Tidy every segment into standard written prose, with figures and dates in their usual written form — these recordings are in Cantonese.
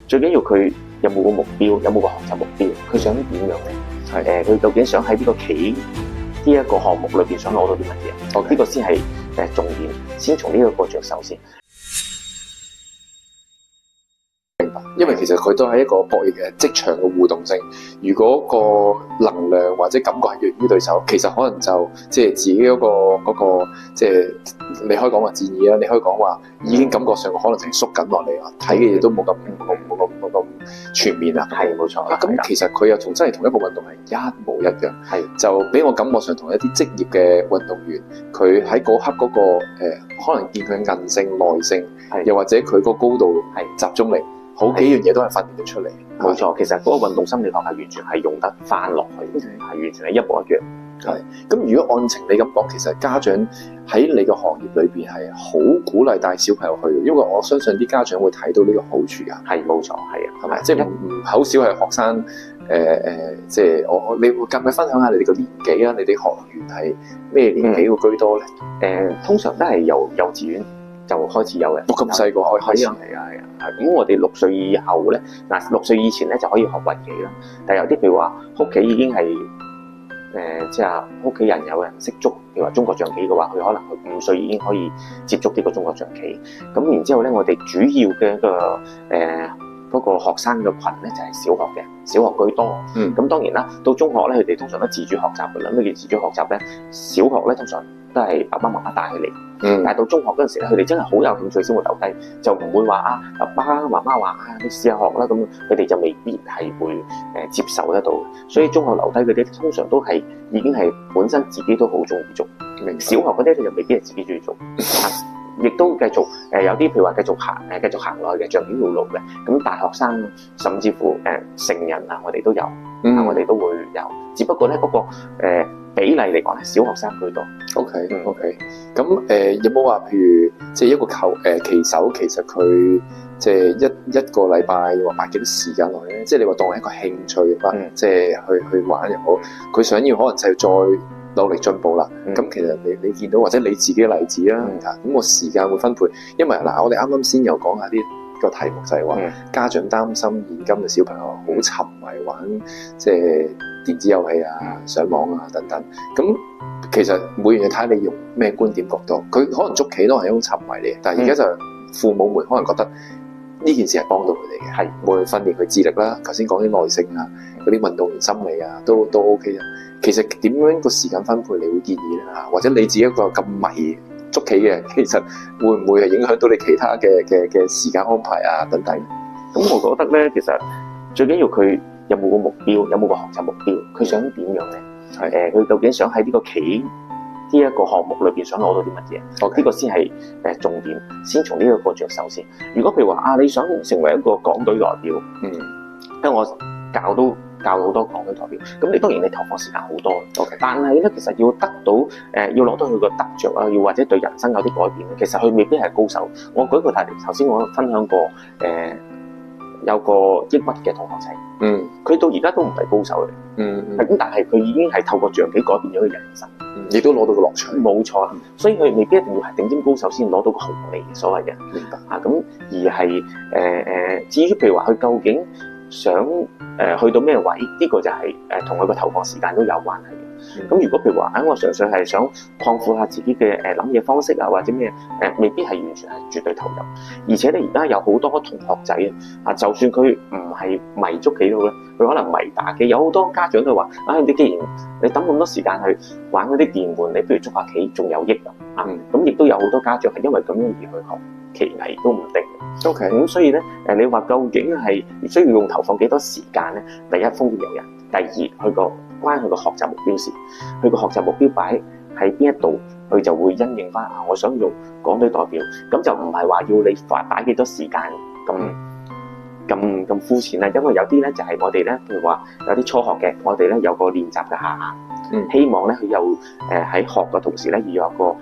最緊要佢有冇個目標，有冇個學習目標，佢想點樣咧？係佢究竟想喺呢個企呢一個項目裏邊想攞到啲乜嘢？呢個先係重點，先從呢個着手先。因為其實佢都係一個博弈嘅職場嘅互動性。如果個能量或者感覺係弱於對手，其實可能就即係自己嗰個即係你可以講話戰意啦，你可以講話已經感覺上可能係縮緊落嚟啊，睇嘅嘢都冇咁全面啦。係冇錯。咁其實佢又真係同一個運動係一模一樣，就俾我感覺上同一啲職業嘅運動員，佢喺嗰刻嗰個可能見佢韌性、耐性，又或者佢個高度係集中力。好幾樣嘢都係訓練得出嚟，冇錯。其實嗰個運動心理學係完全係用得翻落去，係完全係一模一樣。係咁，如果按情理咁講，其實家長喺你個行業裏邊係好鼓勵帶小朋友去，因為我相信啲家長會睇到呢個好處㗎。係冇錯，係啊，係咪？即係唔好少係學生即係你會咁咪分享下你哋個年紀啊？你哋學員係咩年紀會居多咧？通常都係由幼稚園就開始有嘅。咁細個開始。係啊。咁我哋6歲以後咧，嗱6歲以前咧就可以學圍棋啦。但係有啲譬如話屋企已經係即係屋企人有人識捉，譬如話中國象棋嘅話，佢可能佢5歲已經可以接觸呢個中國象棋。咁然之後咧，我哋主要嘅一個嗰個學生嘅群咧就係小學嘅，小學居多。咁當然啦，到中學咧，佢哋通常都自主學習㗎啦。咩叫自主學習咧？小學咧通常都係爸爸媽媽帶佢嚟。但係到中學嗰陣時咧，佢哋真係好有興趣先會留低，就唔會話爸爸媽媽話你試下學啦，咁佢哋就未必係會接受得到。所以中學留低嗰啲通常都係已經係本身自己都好中意做。小學嗰啲就未必係自己中意做，亦都繼續有啲譬如話繼續行落去嘅，像呢條路嘅。咁大學生甚至乎成人啊，我哋都有，我哋都會有。只不過咧嗰個比例嚟講係小學生居多。OK。咁有冇話譬如即係一個棋手，其實佢即係一個禮拜或擺幾多時間落去咧？即係你話當係一個興趣啊，即係去玩又好，佢想要可能就再努力進步啦。咁其實你見到或者你自己嘅例子啦，咁個時間會分配，因為嗱我哋啱啱先有講下啲個題目就係話家長擔心現今嘅小朋友好沉迷玩即係電子遊戲啊、上網啊等等。咁其實每樣嘢睇你用咩觀點角度，佢可能捉棋都係一種沉迷嚟嘅，但係而家就父母們可能覺得呢件事係幫到佢哋嘅，係無論訓練佢智力啦，頭先講啲耐性啊、嗰啲運動員心理啊，都 OK 嘅。其實點樣個時間分配你會建議咧嚇？或者你自己一個咁迷捉棋嘅，其實會唔會係影響到你其他嘅時間安排啊等等？咁我覺得咧，其實最緊要佢有冇個目標，有冇個學習目標，佢想點樣咧？佢究竟想喺呢個棋呢一個項目裏邊想攞到啲乜嘢？呢個先係重點，先從呢一個着手先。如果譬如話你想成為一個港隊代表，因為我教好多港隊代表，咁你當然你投放時間好多，但係咧其實要得到要攞到佢個得着啊，要或者對人生有啲改變，其實佢未必係高手。我舉個例，頭先我分享過有個抑鬱嘅同學仔，佢到而家都唔係高手嚟，咁但係佢已經係透過象棋改變咗佢人生，亦都攞到個樂趣。冇錯，所以佢未必一定要係頂尖高手先攞到個紅利，所謂嘅。明白啊，咁而係至於譬如話佢究竟想去到咩位，呢個就係同佢個投放時間都有關係嘅。咁如果譬如話我純粹係想擴闊下自己嘅諗嘢方式啊，或者咩未必係完全係絕對投入。而且咧而家有好多同學仔啊，就算佢唔係迷捉棋都好咧，佢可能迷打機。有好多家長都話你既然你等咁多時間去玩嗰啲電玩，你不如捉下棋仲有益啊。咁亦都有好多家長係因為咁樣而去學棋藝都唔定。咁所以咧你話究竟係需要用投放幾多時間咧？第一，風險有人；第二，關佢個學習目標事，佢個學習目標擺喺邊一度，佢就會因應翻我想用港隊代表，咁就唔係話要你擺幾多時間咁膚淺啦。因為有啲咧就係我哋咧，譬如話有啲初學嘅，我哋咧有個練習嘅下限，希望咧佢又喺學嘅同時咧要有個唔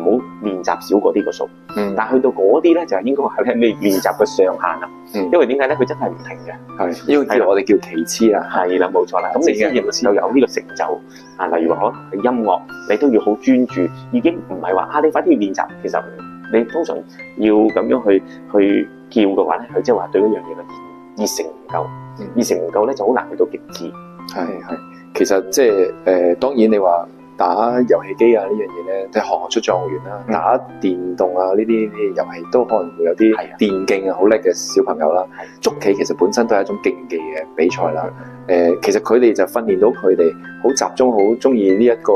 好練習少過呢個數。但係去到嗰啲咧就應該係咧你練習嘅上限啦。因為點解咧？佢真係唔停嘅，呢個叫我哋叫棋痴啦。係啦，冇錯啦。咁你先能夠有呢個成就啊。例如話可能音樂，你都要好專注，已經唔係話你快啲要練習。其實你通常要咁樣去叫嘅話咧，佢即係話對嗰樣嘢嘅熱誠唔夠，熱誠唔夠咧就好難去到極致。係，其實即係當然你話打遊戲機啊呢樣嘢咧，即係行行出狀元啦。打電動啊呢啲遊戲都可能會有啲電競啊好叻嘅小朋友啦。捉棋其實本身都係一種競技嘅比賽啦。其實佢哋就訓練到佢哋好集中、好中意呢一個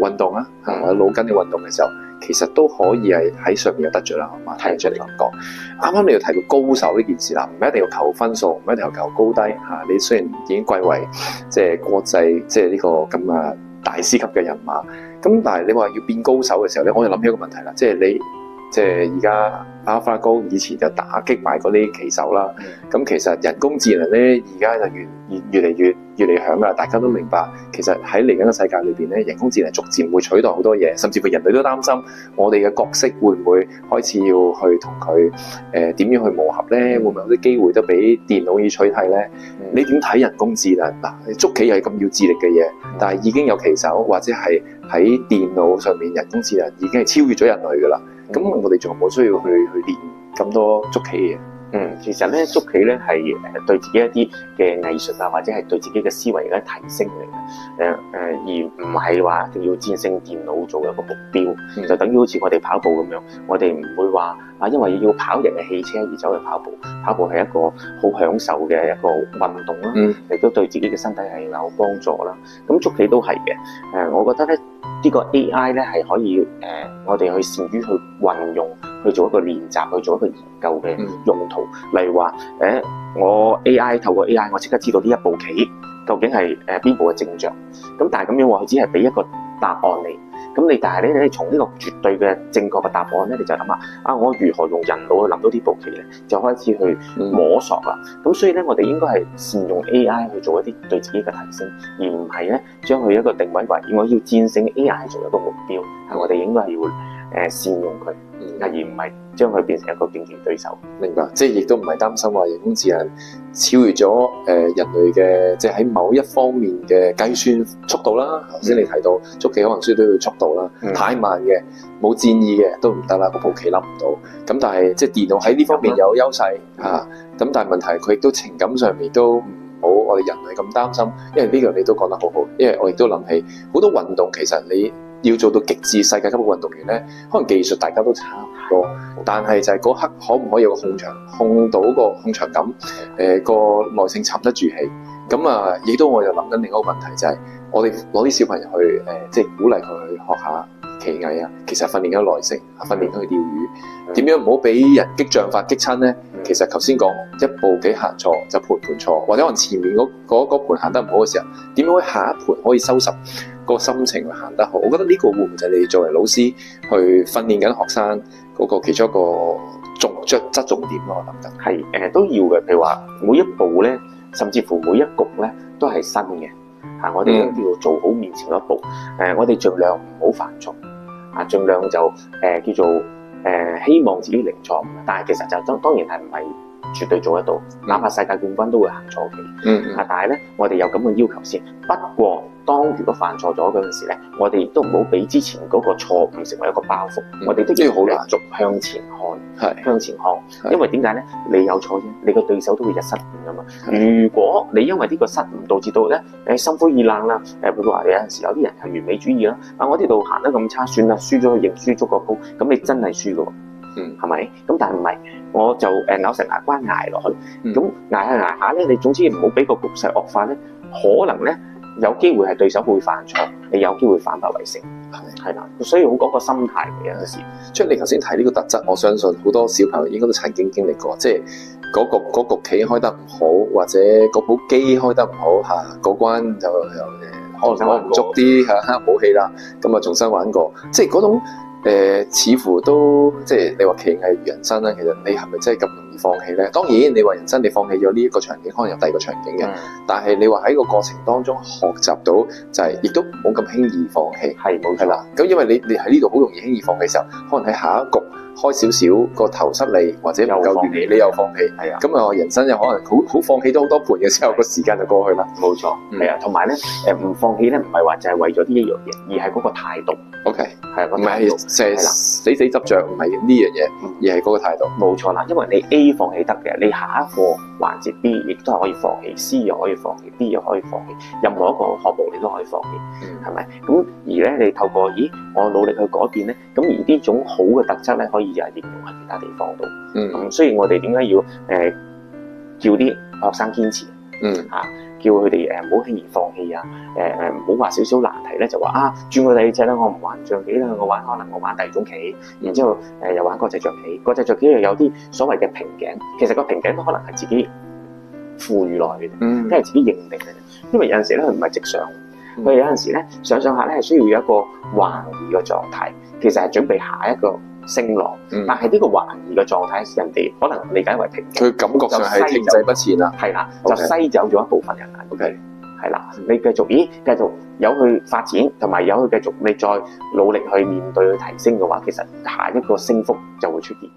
運動啦，或者腦筋嘅運動嘅時候，其實都可以係喺上面有得着啦，係嘛？睇出嚟咁講。啱啱你又提到高手呢件事啦，唔一定要求分數，唔一定要求高低嚇。你雖然已經貴為即係國際即係呢個咁啊大師級嘅人馬，咁但係你話要變高手嘅時候咧，我就諗起一個問題啦，即係你即係而家AlphaGo以前就打擊埋嗰啲棋手啦，咁其實人工智能咧而家就越嚟越嚟響啦，大家都明白，其實喺嚟緊嘅世界裏邊咧，人工智能逐漸會取代好多嘢，甚至乎人類都擔心我哋嘅角色會唔會開始要去同佢點樣去磨合咧？會唔會有啲機會都俾電腦以取替咧？你點睇人工智能？嗱，捉棋又係咁要智力嘅嘢，但係已經有棋手或者係喺電腦上面人工智能已經係超越咗人類噶啦。咁我哋仲有冇需要去練咁多捉棋嘅嘢？其實咧捉棋咧係對自己一啲嘅藝術啊，或者係對自己嘅思維嘅提升嚟嘅，而唔係話一定要戰勝電腦做一個目標，就等於好似我哋跑步咁樣，我哋唔會話因為要跑贏嘅汽車而走去跑步，跑步係一個好享受嘅一個運動啦，亦都對自己嘅身體係有幫助啦。咁捉棋都係嘅，我覺得咧呢個 AI 咧係可以我哋去善於去運用。去做一個練習，去做一個研究嘅用途。例如話，我 AI 透過 AI，我即刻知道呢一步棋究竟係邊步嘅正着。咁但係咁樣話，佢只係俾一個答案你。咁你但係咧，你從呢個絕對嘅正確嘅答案咧，你就諗下我如何用人腦去諗到呢步棋咧，就開始去摸索啦。咁所以咧，我哋應該係善用 AI 去做一啲對自己嘅提升，而唔係咧將佢一個定位為我要戰勝 AI 做一個目標。我哋應該係要善用佢。而唔係將佢變成一個競爭對手。明白，即係亦都唔係擔心話人工智能超越咗人類嘅，即係喺某一方面嘅計算速度啦。頭先你提到捉棋可能需要都要速度啦，太慢嘅冇戰意嘅都唔得啦，個步棋諗唔到。咁但係即係電腦喺呢方面有優勢嚇，咁但係問題佢亦都情感上面都唔好我哋人類咁擔心，因為呢個你都講得好好，因為我亦都諗起好多運動其實你要做到極致世界級嘅運動員咧，可能技術大家都差唔多，但係就係嗰刻可唔可以有個控到個控場感，個耐性沉得住氣。咁啊，亦都我又諗緊另一個問題就係，我哋攞啲小朋友去即係鼓勵佢去學下棋藝啊，其實訓練緊耐性，訓練緊佢釣魚，點樣唔好俾人激將法激親咧？其實頭先講一步棋行錯就盤錯，或者可能前面嗰盤行得唔好嘅時候，點樣喺下一盤可以收拾個心情去行得好？我覺得呢個會唔會就係你作為老師去訓練緊學生嗰個其中一個側重點咯？我諗緊係都要嘅，譬如話每一步咧，甚至乎每一局咧都係新嘅嚇，我哋都要做好面前嗰一步。我哋盡量唔好犯錯啊，盡量就叫做希望自己零錯誤，但係其實就當然係唔係絕對做得到，哪怕世界冠軍都會行錯棋。但係咧，我哋有咁嘅要求先。不過，當如果犯錯咗嗰陣時咧，我哋亦都唔好俾之前嗰個錯誤成為一個包袱。我哋都要好繼續向前看，向前看。因為點解咧？你有錯啫，你個對手都會有失誤噶嘛。如果你因為呢個失誤導致到咧心灰意冷啦，譬如話有陣時有啲人係完美主義啦，我呢度行得咁差，算啦，輸咗去認輸，捉個鋪，咁你真係輸噶喎。係咪？咁但係唔係，我就咬實牙關捱落去。咁捱下咧，你總之唔好俾個局勢惡化咧，可能咧有機會係對手會犯錯，你有機會反敗為勝。係啦，所以好講個心態嘅有陣時。即係你頭先提呢個特質，我相信好多小朋友應該都曾經經歷過，即係嗰局棋開得唔好，或者嗰部機開得唔好嚇，嗰關就可能我唔足啲嚇，冇氣啦，咁啊重新玩過，即係嗰種。似乎都即係你話棋藝如人生啦，其實你係咪真係咁容易放棄咧？當然你話人生你放棄咗呢一個場景，可能有第二個場景嘅，但係你話喺個過程當中學習到就係亦都唔好咁輕易放棄，係冇錯啦。咁因為你喺呢度好容易輕易放棄嘅時候，可能喺下一局開少少個頭失利或者唔夠完美，你又放棄，係啊，咁啊人生有可能好放棄咗好多盤嘅時候，個時間就過去啦。冇錯，係啊，同埋咧唔放棄咧，唔係話就係為咗呢一樣嘢，而係嗰個態度。OK，係個唔係成日死執着，唔係呢樣嘢，而係嗰個態度。冇錯啦，因為你 A 放棄得嘅，你下一個環節 B 亦都係可以放棄，C 又可以放棄，D 又可以放棄，任何一個項目你都可以放棄，係咪？咁而咧你透過我努力去改變咧，咁而呢種好嘅特質咧，可以又係應用喺其他地方度。咁所以我哋點解要叫啲學生堅持？叫佢哋唔好輕易放棄啊！唔好話少少難題咧就話轉個第二隻啦，我唔玩象棋啦，可能我玩第二種棋，然之後又玩國際象棋，國際象棋又有啲所謂嘅瓶頸，其實個瓶頸都可能係自己賦予落去嘅，都係自己認定嘅。因為有陣時咧佢唔係直上，佢有陣時咧上下咧係需要有一個橫移嘅狀態，其實係準備下一個升浪，但係呢個橫移嘅狀態，人哋可能理解為瓶頸，佢感覺上係停滯不前啦。係啦，就篩走咗一部分人啦。OK，係啦，你繼續有去發展，同埋有去繼續你再努力去面對去提升嘅話，其實下一個升幅就會出現。